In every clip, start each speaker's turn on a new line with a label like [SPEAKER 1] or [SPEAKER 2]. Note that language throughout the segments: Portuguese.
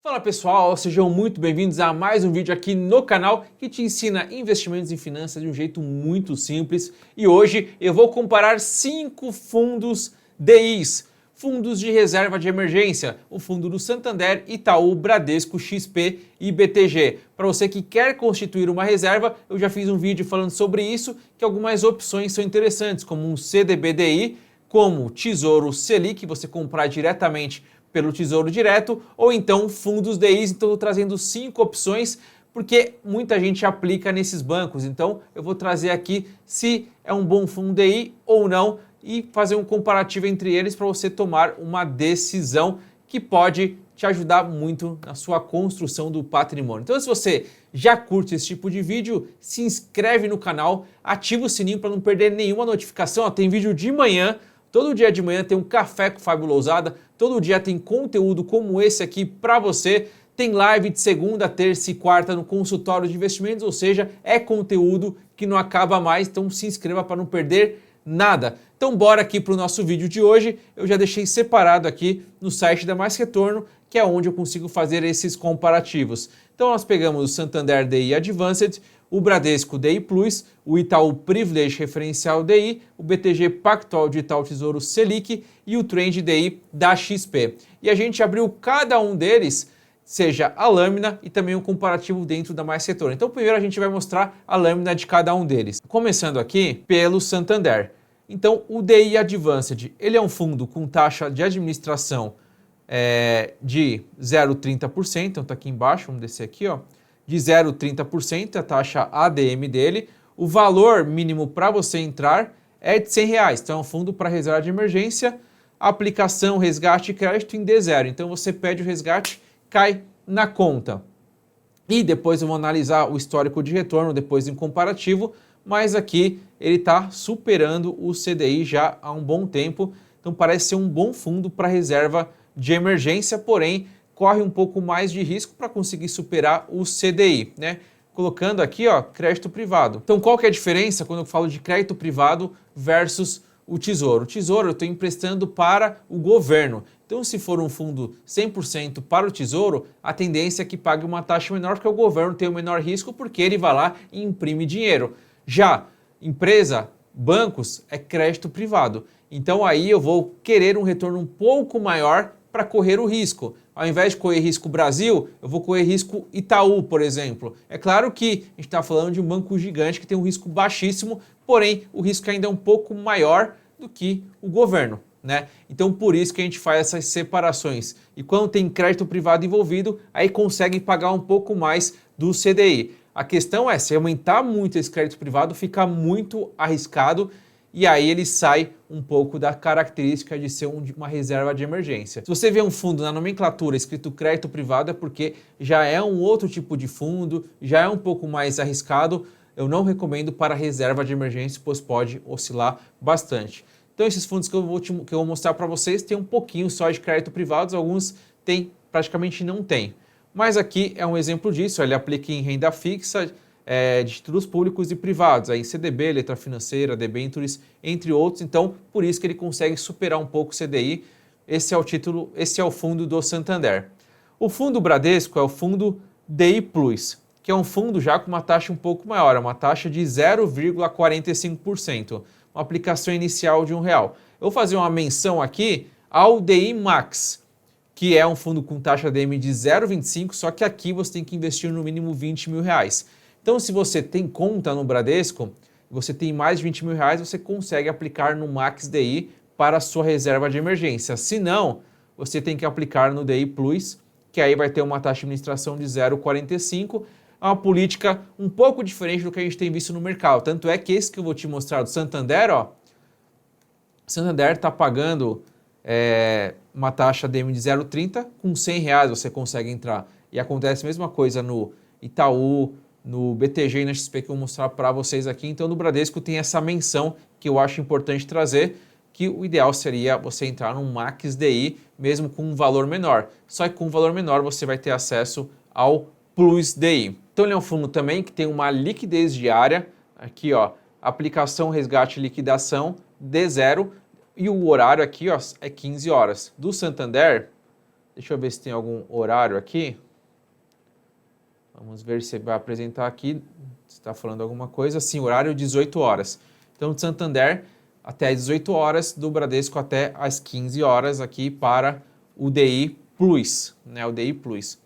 [SPEAKER 1] Fala pessoal, sejam muito bem-vindos a mais um vídeo aqui no canal que te ensina investimentos em finanças de um jeito muito simples. E hoje eu vou comparar 5 fundos DIs, fundos de reserva de emergência, o fundo do Santander, Itaú, Bradesco, XP e BTG. Para você que quer constituir uma reserva, eu já fiz um vídeo falando sobre isso, que algumas opções são interessantes, como um CDBDI, como Tesouro Selic, você comprar diretamente pelo Tesouro Direto, ou então fundos DIs. Então, estou trazendo 5 opções, porque muita gente aplica nesses bancos. Então, eu vou trazer aqui se é um bom fundo DI ou não e fazer um comparativo entre eles para você tomar uma decisão que pode te ajudar muito na sua construção do patrimônio. Então, se você já curte esse tipo de vídeo, se inscreve no canal, ativa o sininho para não perder nenhuma notificação. Tem vídeo de manhã. Todo dia de manhã tem um café com o Fábio Lousada, todo dia tem conteúdo como esse aqui para você, tem live de segunda, terça e quarta no consultório de investimentos, ou seja, é conteúdo que não acaba mais, então se inscreva para não perder nada. Então bora aqui para o nosso vídeo de hoje, eu já deixei separado aqui no site da Mais Retorno, que é onde eu consigo fazer esses comparativos. Então nós pegamos o Santander DI Advanced, o Bradesco DI Plus, o Itaú Privilege Referencial DI, o BTG Pactual Digital Tesouro Selic e o Trend DI da XP. E a gente abriu cada um deles, seja a lâmina e também um comparativo dentro da Mais Retorno. Então primeiro a gente vai mostrar a lâmina de cada um deles. Começando aqui pelo Santander. Então o DI Advanced, ele é um fundo com taxa de administração de 0,30%, então está aqui embaixo, vamos descer aqui, ó. De 0,30%, a taxa ADM dele. O valor mínimo para você entrar é de R$100. Então é um fundo para reserva de emergência, aplicação, resgate e crédito em D0. Então você pede o resgate, cai na conta. E depois eu vou analisar o histórico de retorno, depois em comparativo, mas aqui ele está superando o CDI já há um bom tempo. Então parece ser um bom fundo para reserva de emergência, porém corre um pouco mais de risco para conseguir superar o CDI, né? Colocando aqui, ó, crédito privado. Então, qual que é a diferença quando eu falo de crédito privado versus o Tesouro? O Tesouro eu estou emprestando para o governo. Então, se for um fundo 100% para o Tesouro, a tendência é que pague uma taxa menor, porque o governo tem o menor risco, porque ele vai lá e imprime dinheiro. Já empresa, bancos, é crédito privado. Então, aí eu vou querer um retorno um pouco maior para correr o risco. Ao invés de correr risco Brasil, eu vou correr risco Itaú, por exemplo. É claro que a gente está falando de um banco gigante que tem um risco baixíssimo, porém o risco ainda é um pouco maior do que o governo, né? Então por isso que a gente faz essas separações. E quando tem crédito privado envolvido, aí consegue pagar um pouco mais do CDI. A questão é, se aumentar muito esse crédito privado, fica muito arriscado e aí ele sai um pouco da característica de ser uma reserva de emergência. Se você vê um fundo na nomenclatura escrito crédito privado, é porque já é um outro tipo de fundo, já é um pouco mais arriscado. Eu não recomendo para reserva de emergência, pois pode oscilar bastante. Então esses fundos que eu vou mostrar para vocês tem um pouquinho só de crédito privado, alguns tem, praticamente não tem. Mas aqui é um exemplo disso, ele aplica em renda fixa, de títulos públicos e privados, aí CDB, letra financeira, debêntures, entre outros. Então, por isso que ele consegue superar um pouco o CDI. Esse é o fundo do Santander. O fundo Bradesco é o fundo DI Plus, que é um fundo já com uma taxa um pouco maior, uma taxa de 0,45%, uma aplicação inicial de R$1. Eu vou fazer uma menção aqui ao DI Max, que é um fundo com taxa ADM de 0,25, só que aqui você tem que investir no mínimo R$20 mil. Então, se você tem conta no Bradesco, você tem mais de R$20 mil, você consegue aplicar no Max DI para a sua reserva de emergência. Se não, você tem que aplicar no DI Plus, que aí vai ter uma taxa de administração de 0,45. É uma política um pouco diferente do que a gente tem visto no mercado. Tanto é que esse que eu vou te mostrar do Santander, ó, Santander está pagando uma taxa ADM de 0,30, com R$100 você consegue entrar. E acontece a mesma coisa no Itaú, no BTG e na XP que eu vou mostrar para vocês aqui. Então no Bradesco tem essa menção que eu acho importante trazer, que o ideal seria você entrar no Max DI, mesmo com um valor menor. Só que com um valor menor você vai ter acesso ao Plus DI. Então ele é um fundo também que tem uma liquidez diária, aqui ó, aplicação, resgate e liquidação D0, e o horário aqui ó, é 15 horas. Do Santander, Deixa eu ver se tem algum horário aqui. Vamos ver se vai apresentar aqui. Se está falando alguma coisa. Sim, horário 18 horas. Então, do Santander até às 18 horas, do Bradesco até às 15 horas aqui para o DI Plus, né? O DI Plus.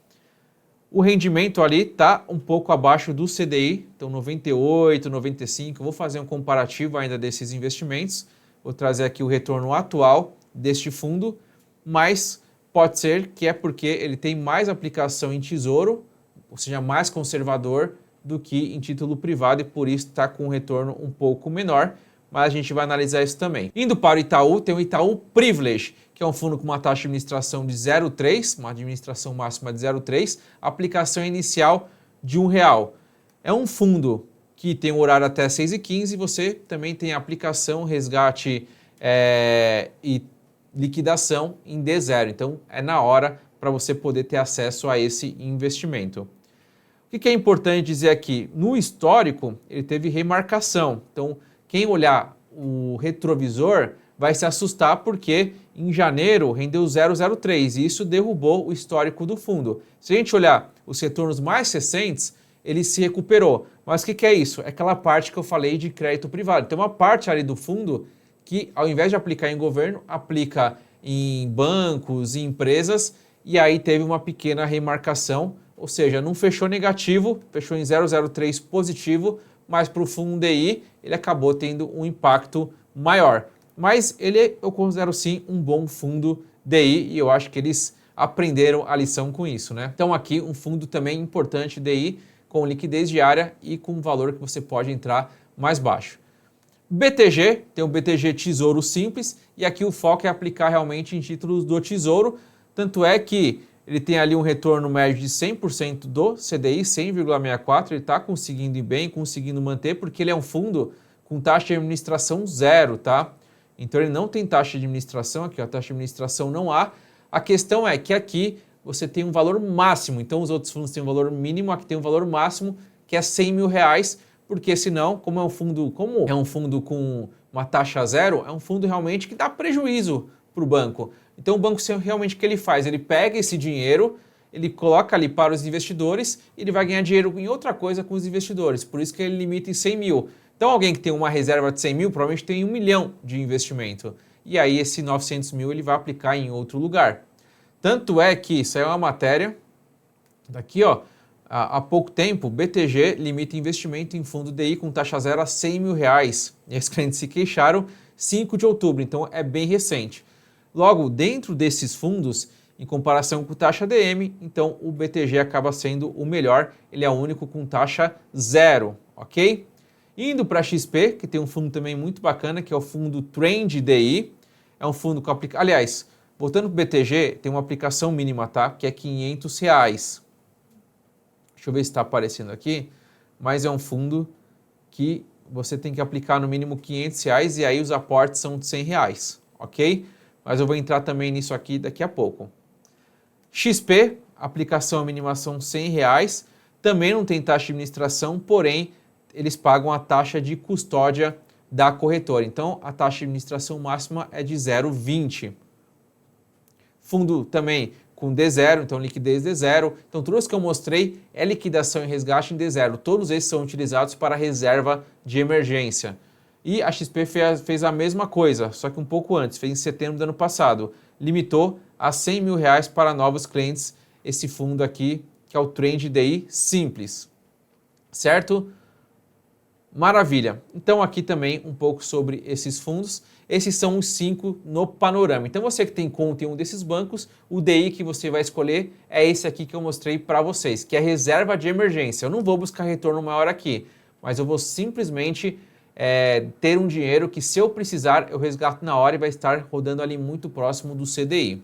[SPEAKER 1] O rendimento ali está um pouco abaixo do CDI, então 98, 95. Vou fazer um comparativo ainda desses investimentos. Vou trazer aqui o retorno atual deste fundo, mas pode ser que é porque ele tem mais aplicação em tesouro, ou seja, mais conservador do que em título privado e por isso está com um retorno um pouco menor, mas a gente vai analisar isso também. Indo para o Itaú, tem o Itaú Privilege, que é um fundo com uma taxa de administração de 0,3, uma administração máxima de 0,3, aplicação inicial de R$1. É um fundo que tem um horário até 6h15, você também tem aplicação, resgate e liquidação em D0. Então é na hora para você poder ter acesso a esse investimento. O que é importante dizer aqui? No histórico, ele teve remarcação. Então, quem olhar o retrovisor vai se assustar porque em janeiro rendeu 0,03 e isso derrubou o histórico do fundo. Se a gente olhar os retornos mais recentes, ele se recuperou. Mas o que é isso? É aquela parte que eu falei de crédito privado. Tem uma parte ali do fundo que, ao invés de aplicar em governo, aplica em bancos e empresas e aí teve uma pequena remarcação, ou seja, não fechou negativo, fechou em 0,03 positivo, mas para o fundo DI ele acabou tendo um impacto maior. Mas ele eu considero sim um bom fundo DI e eu acho que eles aprenderam a lição com isso, né? Então aqui um fundo também importante DI com liquidez diária e com um valor que você pode entrar mais baixo. BTG, tem o BTG Tesouro Simples e aqui o foco é aplicar realmente em títulos do Tesouro, tanto é que ele tem ali um retorno médio de 100% do CDI, 100,64, ele está conseguindo ir bem, conseguindo manter, porque ele é um fundo com taxa de administração zero, tá? Então ele não tem taxa de administração, aqui a taxa de administração não há. A questão é que aqui você tem um valor máximo, então os outros fundos têm um valor mínimo, aqui tem um valor máximo que é R$100 mil, porque senão, como é um fundo com uma taxa zero, é um fundo realmente que dá prejuízo para o banco. Então o banco realmente o que ele faz? Ele pega esse dinheiro, ele coloca ali para os investidores e ele vai ganhar dinheiro em outra coisa com os investidores, por isso que ele limita em 100 mil. Então alguém que tem uma reserva de 100 mil provavelmente tem 1 milhão de investimento. E aí esse 900 mil ele vai aplicar em outro lugar. Tanto é que saiu uma matéria, daqui ó, há pouco tempo, BTG limita investimento em fundo DI com taxa zero a R$100 mil. E os clientes se queixaram 5 de outubro, então é bem recente. Logo, dentro desses fundos, em comparação com taxa DM, então o BTG acaba sendo o melhor, ele é o único com taxa zero, ok? Indo para a XP, que tem um fundo também muito bacana, que é o fundo Trend DI, é um fundo com aplicação, aliás, voltando para o BTG, tem uma aplicação mínima, tá? Que é R$500. Deixa eu ver se está aparecendo aqui, mas é um fundo que você tem que aplicar no mínimo R$500 e aí os aportes são de R$100, ok? Mas eu vou entrar também nisso aqui daqui a pouco. XP, aplicação mínima são R$100, também não tem taxa de administração, porém eles pagam a taxa de custódia da corretora. Então a taxa de administração máxima é de 0,20. Fundo também com D0, então liquidez D0. Então todos que eu mostrei é liquidação e resgate em D0. Todos esses são utilizados para reserva de emergência. E a XP fez a mesma coisa, só que um pouco antes, fez em setembro do ano passado. Limitou a R$100 mil para novos clientes esse fundo aqui, que é o Trend DI Simples. Certo? Maravilha. Então aqui também um pouco sobre esses fundos. Esses são os 5 no panorama. Então você que tem conta em um desses bancos, o DI que você vai escolher é esse aqui que eu mostrei para vocês, que é reserva de emergência. Eu não vou buscar retorno maior aqui, mas eu vou simplesmente ter um dinheiro que se eu precisar eu resgato na hora e vai estar rodando ali muito próximo do CDI.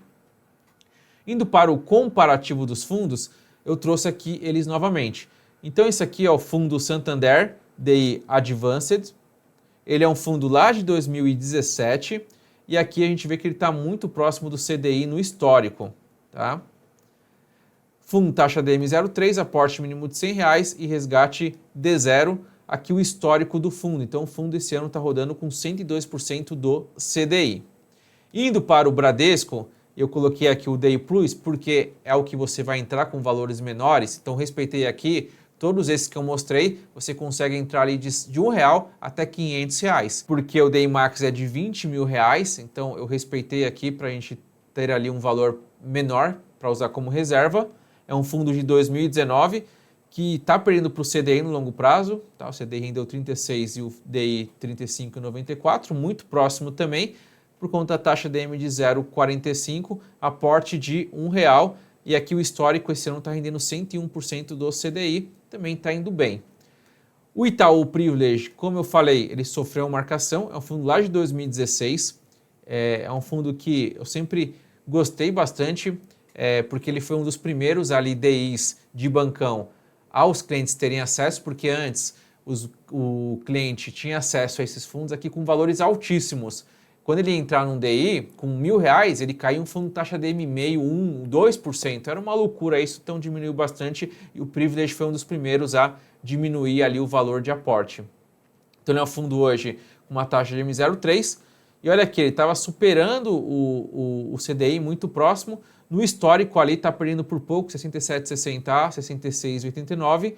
[SPEAKER 1] Indo para o comparativo dos fundos, eu trouxe aqui eles novamente. Então esse aqui é o fundo Santander DI Advanced, ele é um fundo lá de 2017 e aqui a gente vê que ele está muito próximo do CDI no histórico. Tá? Fundo taxa DM 0,3, aporte mínimo de R$100 e resgate D0, aqui o histórico do fundo. Então o fundo esse ano está rodando com 102% do CDI. Indo para o Bradesco, Eu coloquei aqui o DI Plus porque é o que você vai entrar com valores menores, então respeitei aqui. Todos esses que eu mostrei, você consegue entrar ali de R$1 até R$500, porque o DI Max é de R$20.000, então eu respeitei aqui para a gente ter ali um valor menor para usar como reserva. É um fundo de 2019 que está perdendo para o CDI no longo prazo, tá? O CDI rendeu 36 e o DI 35,94, muito próximo também, por conta da taxa DM de 0,45, aporte de R$1. E aqui o histórico esse ano está rendendo 101% do CDI, também está indo bem. O Itaú Privilege, como eu falei, ele sofreu uma marcação, é um fundo lá de 2016, é um fundo que eu sempre gostei bastante, porque ele foi um dos primeiros ali DIs de bancão aos clientes terem acesso, porque antes o cliente tinha acesso a esses fundos aqui com valores altíssimos. Quando ele entrar num DI, com R$1.000, ele caiu um fundo de taxa DM meio, 1%, 2%. Era uma loucura isso, então diminuiu bastante e o Privilege foi um dos primeiros a diminuir ali o valor de aporte. Então ele é um fundo hoje com uma taxa de M0,3 e olha aqui, ele estava superando o CDI muito próximo. No histórico ali está perdendo por pouco, 67,60 a 66,89,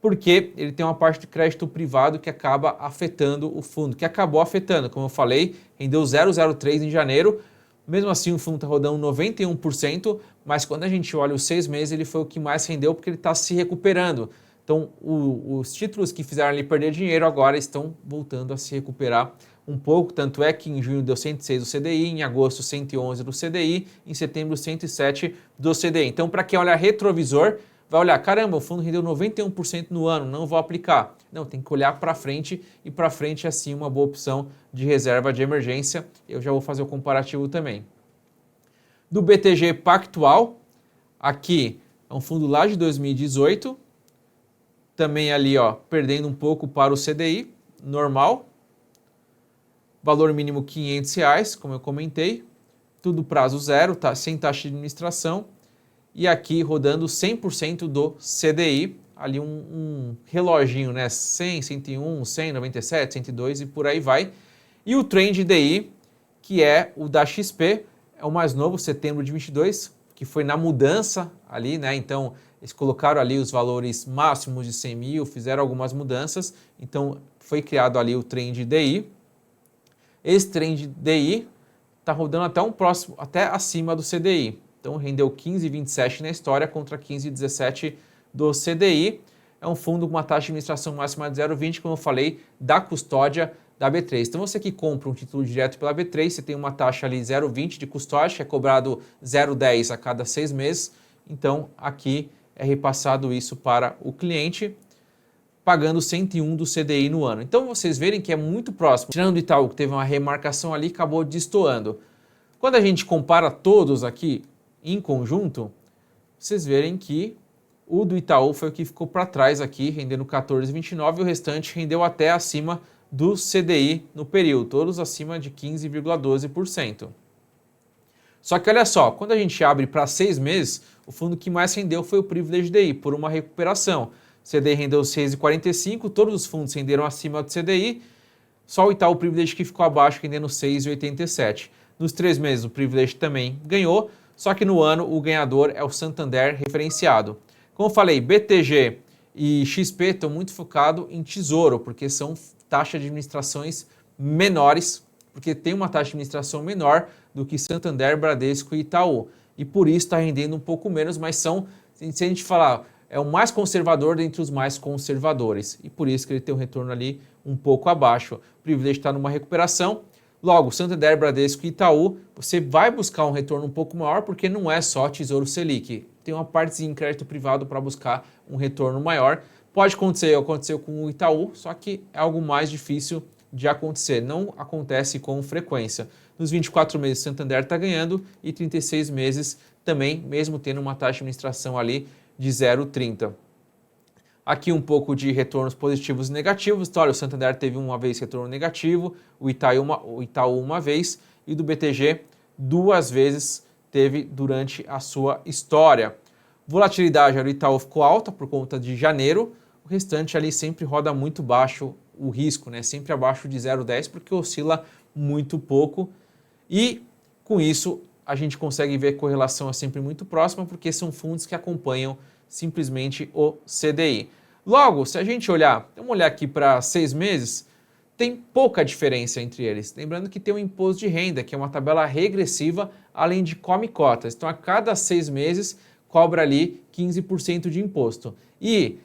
[SPEAKER 1] porque ele tem uma parte de crédito privado que acaba afetando o fundo, que acabou afetando, como eu falei, rendeu 0,03 em janeiro, mesmo assim o fundo está rodando 91%, mas quando a gente olha os 6 meses, ele foi o que mais rendeu, porque ele está se recuperando. Então, os títulos que fizeram ele perder dinheiro agora estão voltando a se recuperar um pouco, tanto é que em junho deu 106 do CDI, em agosto 111 do CDI, em setembro 107 do CDI. Então, para quem olha retrovisor, vai olhar, caramba, o fundo rendeu 91% no ano, não vou aplicar. Não, tem que olhar para frente e para frente é sim uma boa opção de reserva de emergência. Eu já vou fazer o comparativo também. Do BTG Pactual, aqui é um fundo lá de 2018, também ali ó, perdendo um pouco para o CDI, normal. Valor mínimo R$500, como eu comentei, tudo prazo zero, tá, sem taxa de administração. E aqui rodando 100% do CDI, ali um reloginho, né? 100, 101, 100, 97, 102 e por aí vai. E o Trend DI, que é o da XP, é o mais novo, setembro de 22, que foi na mudança ali, né? Então, eles colocaram ali os valores máximos de 100 mil, fizeram algumas mudanças, então foi criado ali o Trend DI. Esse Trend DI está rodando até até acima do CDI. Então rendeu 15,27 na história contra 15,17 do CDI. É um fundo com uma taxa de administração máxima de 0,20, como eu falei, da custódia da B3. Então você que compra um título direto pela B3, você tem uma taxa ali 0,20 de custódia, que é cobrado 0,10 a cada 6 meses. Então aqui é repassado isso para o cliente, pagando 101 do CDI no ano. Então vocês verem que é muito próximo. Tirando o Itaú, que teve uma remarcação ali, acabou destoando. Quando a gente compara todos aqui em conjunto, vocês verem que o do Itaú foi o que ficou para trás aqui, rendendo 14,29 e o restante rendeu até acima do CDI no período, todos acima de 15,12%. Só que olha só, quando a gente abre para 6 meses, o fundo que mais rendeu foi o Privilege DI, por uma recuperação. CDI rendeu 6,45, todos os fundos renderam acima do CDI, só o Itaú Privilege que ficou abaixo, rendendo 6,87. Nos 3 meses o Privilege também ganhou, só que no ano o ganhador é o Santander referenciado. Como eu falei, BTG e XP estão muito focados em tesouro, porque são taxas de administrações menores, porque tem uma taxa de administração menor do que Santander, Bradesco e Itaú. E por isso está rendendo um pouco menos, mas são, se a gente falar, é o mais conservador dentre os mais conservadores. E por isso que ele tem um retorno ali um pouco abaixo. O Privilege está numa recuperação. Logo, Santander, Bradesco e Itaú, você vai buscar um retorno um pouco maior, porque não é só Tesouro Selic. Tem uma partezinha em crédito privado para buscar um retorno maior. Pode acontecer, aconteceu com o Itaú, só que é algo mais difícil de acontecer. Não acontece com frequência. Nos 24 meses, Santander está ganhando e 36 meses também, mesmo tendo uma taxa de administração ali de 0,30. Aqui um pouco de retornos positivos e negativos. Então, olha, o Santander teve uma vez retorno negativo, o Itaú uma vez e do BTG 2 vezes teve durante a sua história. Volatilidade do Itaú ficou alta por conta de janeiro, o restante ali sempre roda muito baixo o risco, né? Sempre abaixo de 0,10 porque oscila muito pouco e com isso a gente consegue ver que a correlação é sempre muito próxima, porque são fundos que acompanham simplesmente o CDI. Logo, se a gente olhar, vamos olhar aqui para 6 meses, tem pouca diferença entre eles. Lembrando que tem o imposto de renda, que é uma tabela regressiva, além de come cotas. Então, a cada 6 meses, cobra ali 15% de imposto. E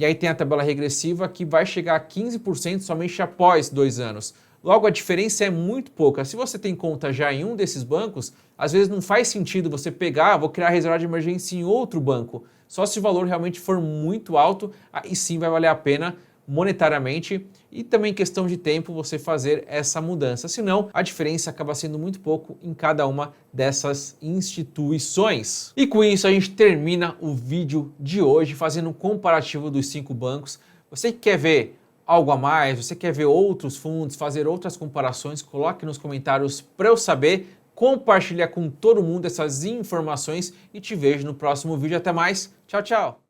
[SPEAKER 1] aí tem a tabela regressiva que vai chegar a 15% somente após 2 anos. Logo, a diferença é muito pouca. Se você tem conta já em um desses bancos, às vezes não faz sentido você pegar, vou criar reserva de emergência em outro banco. Só se o valor realmente for muito alto, aí sim vai valer a pena monetariamente e também questão de tempo você fazer essa mudança. Senão, a diferença acaba sendo muito pouco em cada uma dessas instituições. E com isso a gente termina o vídeo de hoje fazendo um comparativo dos 5 bancos. Você que quer ver algo a mais, você quer ver outros fundos, fazer outras comparações, coloque nos comentários para eu saber, compartilhar com todo mundo essas informações e te vejo no próximo vídeo. Até mais, tchau, tchau!